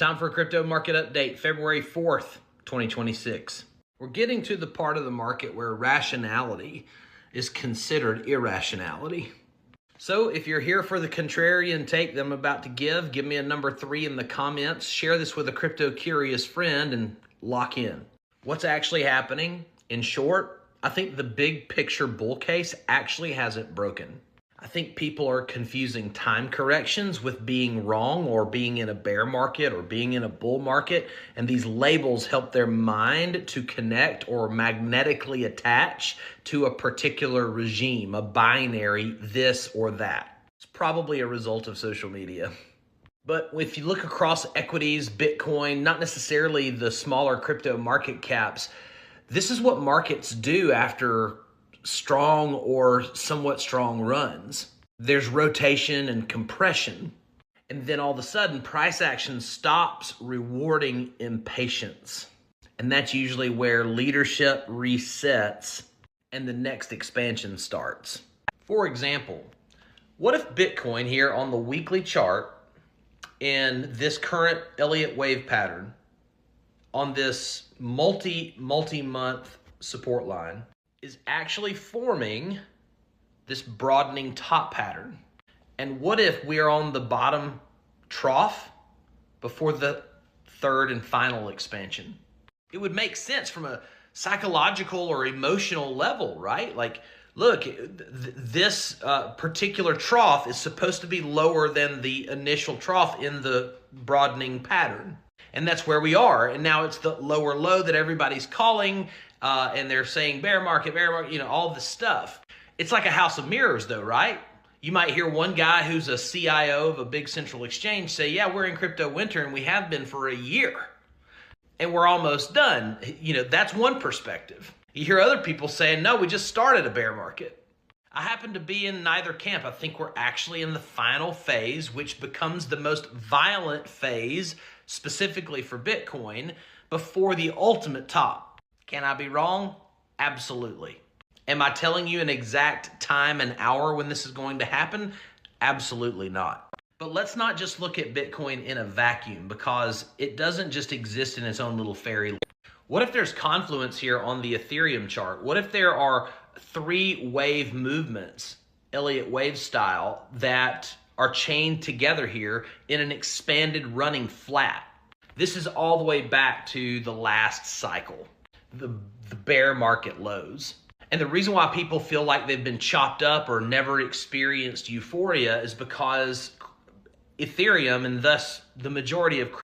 Time for a crypto market update, February 4th, 2026. We're getting to the part of the market where rationality is considered irrationality. So if you're here for the contrarian take that I'm about to give me a number 3 in the comments, share this with a crypto curious friend, and lock in. What's actually happening? In short, I think the big picture bull case actually hasn't broken. I think people are confusing time corrections with being wrong or being in a bear market or being in a bull market, and these labels help their mind to connect or magnetically attach to a particular regime, a binary, this or that. It's probably a result of social media. But if you look across equities, Bitcoin, not necessarily the smaller crypto market caps, this is what markets do after strong or somewhat strong runs. There's rotation and compression, and then all of a sudden price action stops rewarding impatience. And that's usually where leadership resets and the next expansion starts. For example, what if Bitcoin here on the weekly chart in this current Elliott wave pattern on this multi-month support line is actually forming this broadening top pattern? And what if we are on the bottom trough before the third and final expansion? It would make sense from a psychological or emotional level, right? Like, look, this particular trough is supposed to be lower than the initial trough in the broadening pattern. And that's where we are. And now it's the lower low that everybody's calling, and they're saying bear market, all this stuff. It's like a house of mirrors though, right? You might hear one guy who's a CIO of a big central exchange say, yeah, we're in crypto winter and we have been for a year and we're almost done. That's one perspective. You hear other people saying, no, we just started a bear market. I happen to be in neither camp. I think we're actually in the final phase, which becomes the most violent phase specifically for Bitcoin before the ultimate top. Can I be wrong? Absolutely. Am I telling you an exact time and hour when this is going to happen? Absolutely not. But let's not just look at Bitcoin in a vacuum, because it doesn't just exist in its own little fairy. What if there's confluence here on the Ethereum chart? What if there are 3 wave movements, Elliott wave style, that are chained together here in an expanded running flat? This is all the way back to the last cycle, the bear market lows. And the reason why people feel like they've been chopped up or never experienced euphoria is because Ethereum, and thus the majority of